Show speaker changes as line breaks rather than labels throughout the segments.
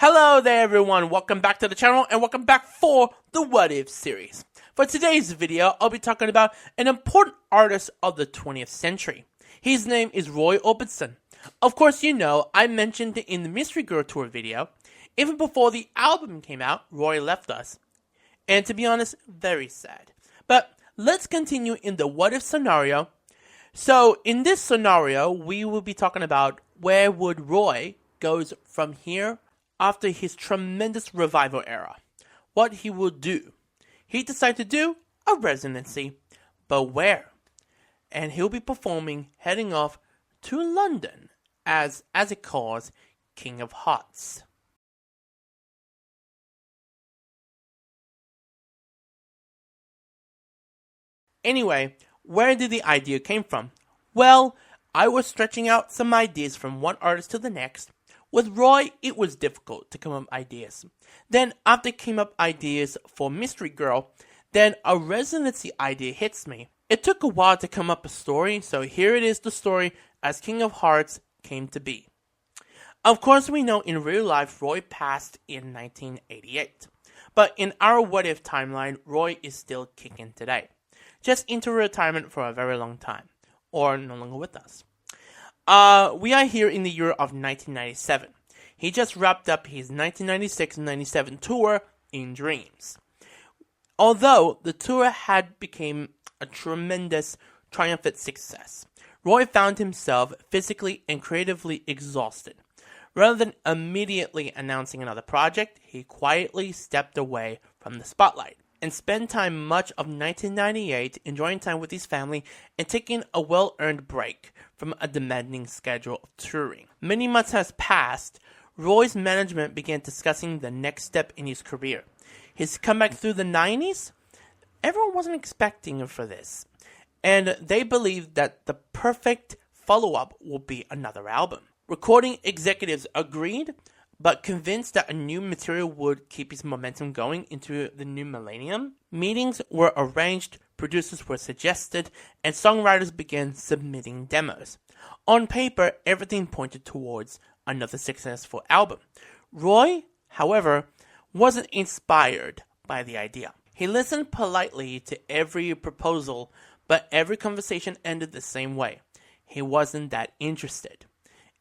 Hello there everyone, welcome back to the channel and welcome back for the What If series. For today's video, I'll be talking about an important artist of the 20th century. His name is Roy Orbison. Of course you know, I mentioned in the Mystery Girl Tour video, even before the album came out, Roy left us. And to be honest, very sad. But let's continue in the What If scenario. So in this scenario, we will be talking about where would Roy goes from here after his tremendous revival era. What he will do. He decided to do a residency. But where? And he'll be performing heading off to London as it calls King of Hearts. Anyway, where did the idea came from? Well, I was stretching out some ideas from one artist to the next. With Roy, it was difficult to come up with ideas. Then, after came up ideas for Mystery Girl, then a residency idea hits me. It took a while to come up a story, so here it is the story as King of Hearts came to be. Of course, we know in real life Roy passed in 1988. But in our What If timeline, Roy is still kicking today. Just into retirement for a very long time. Or no longer with us. We are here in the year of 1997. He just wrapped up his 1996-97 tour in Dreams. Although the tour had become a tremendous, triumphant success, Roy found himself physically and creatively exhausted. Rather than immediately announcing another project, he quietly stepped away from the spotlight and spent time much of 1998 enjoying time with his family and taking a well-earned break from a demanding schedule of touring. Many months has passed. Roy's management began discussing the next step in his career. His comeback through the 90s? Everyone wasn't expecting for this. And they believed that the perfect follow-up would be another album. Recording executives agreed, but convinced that a new material would keep his momentum going into the new millennium. Meetings were arranged, producers were suggested, and songwriters began submitting demos. On paper, everything pointed towards another successful album. Roy, however, wasn't inspired by the idea. He listened politely to every proposal, but every conversation ended the same way. He wasn't that interested.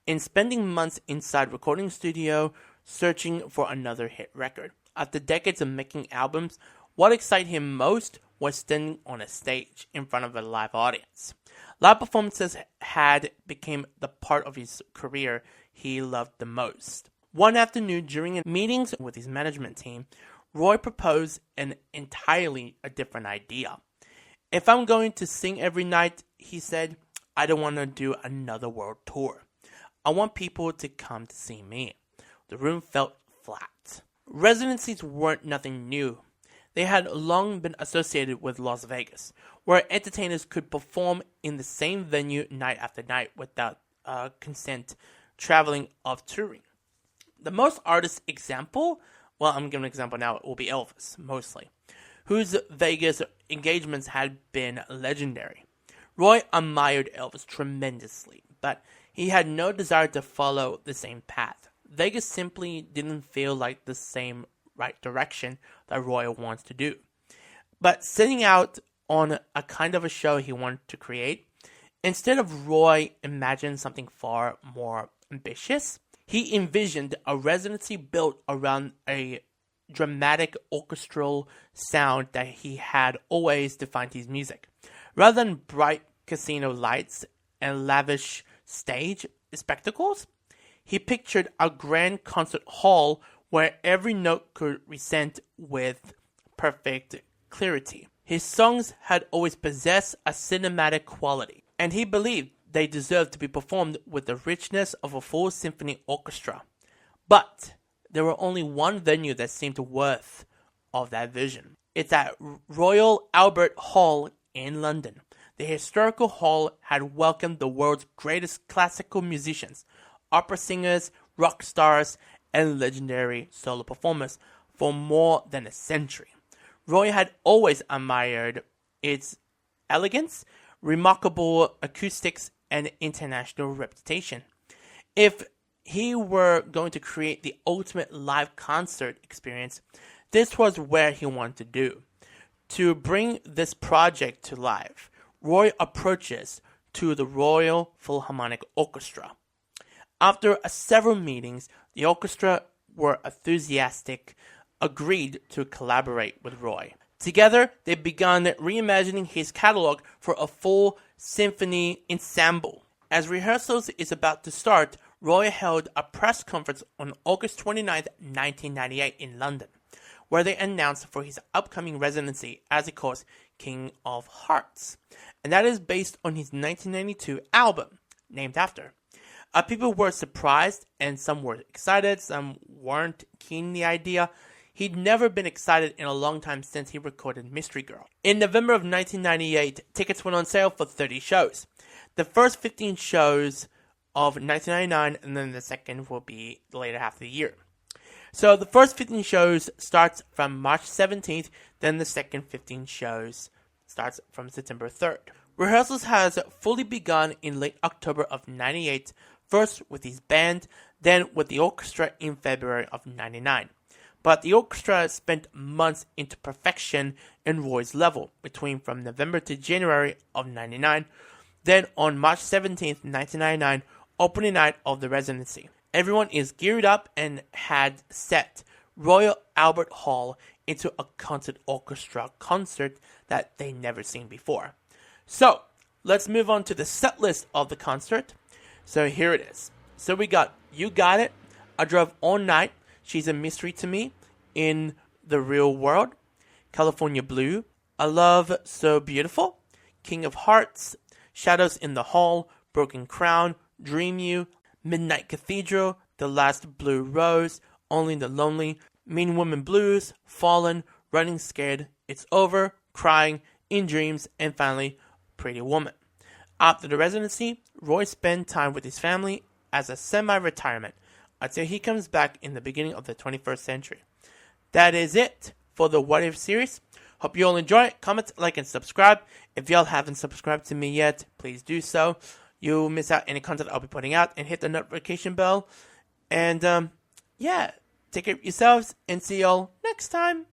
In spending months inside recording studio, searching for another hit record. After decades of making albums, what excited him most was standing on a stage in front of a live audience. Live performances had become the part of his career he loved the most. One afternoon during meetings with his management team, Roy proposed an entirely different idea. If I'm going to sing every night, he said, I don't want to do another world tour. I want people to come to see me. The room felt flat. Residencies weren't nothing new. They had long been associated with Las Vegas, where entertainers could perform in the same venue night after night without consent, traveling of touring. The most artist example, well, I'm giving an example now, it will be Elvis, mostly, whose Vegas engagements had been legendary. Roy admired Elvis tremendously, but he had no desire to follow the same path. Vegas simply didn't feel like the same right direction that Roy wants to do. But setting out on a kind of a show he wanted to create, instead of Roy imagined something far more ambitious, he envisioned a residency built around a dramatic orchestral sound that he had always defined his music. Rather than bright casino lights and lavish stage spectacles, he pictured a grand concert hall where every note could resonate with perfect clarity. His songs had always possessed a cinematic quality, and he believed they deserved to be performed with the richness of a full symphony orchestra. But there were only one venue that seemed worth of that vision. It's at Royal Albert Hall in London. The historical hall had welcomed the world's greatest classical musicians, opera singers, rock stars, and legendary solo performers for more than a century. Roy had always admired its elegance, remarkable acoustics, and international reputation. If he were going to create the ultimate live concert experience, this was where he wanted to do. To bring this project to life, Roy approaches to the Royal Philharmonic Orchestra. After several meetings, the orchestra were enthusiastic, agreed to collaborate with Roy. Together, they began reimagining his catalog for a full symphony ensemble. As rehearsals is about to start, Roy held a press conference on August 29, 1998 in London, where they announced for his upcoming residency as he calls King of Hearts. And that is based on his 1992 album, named after. People were surprised, and some were excited, some weren't keen on the idea. He'd never been excited in a long time since he recorded Mystery Girl. In November of 1998, tickets went on sale for 30 shows. The first 15 shows of 1999, and then the second will be the later half of the year. So the first 15 shows starts from March 17th, then the second 15 shows starts from September 3rd. Rehearsals has fully begun in late October of 98, first with his band, then with the orchestra in February of 99. But the orchestra spent months into perfection in Roy's level, between from November to January of 99. Then on March 17th, 1999, opening night of the Residency. Everyone is geared up and had set Royal Albert Hall into a concert orchestra concert that they never seen before. So, let's move on to the set list of the concert. So here it is. So we got You Got It, I Drove All Night, She's a Mystery to Me, In the Real World, California Blue, A Love So Beautiful, King of Hearts, Shadows in the Hall, Broken Crown, Dream You, Midnight Cathedral, The Last Blue Rose, Only the Lonely, Mean Woman Blues, Fallen, Running Scared, It's Over, Crying, In Dreams, and finally, Pretty Woman. After the Residency, Roy spent time with his family as a semi-retirement until he comes back in the beginning of the 21st century. That is it for the What If series. Hope you all enjoy it. Comment, like, and subscribe. If y'all haven't subscribed to me yet, please do so. You'll miss out any content I'll be putting out, and hit the notification bell. And, yeah, take care of yourselves, and see y'all next time.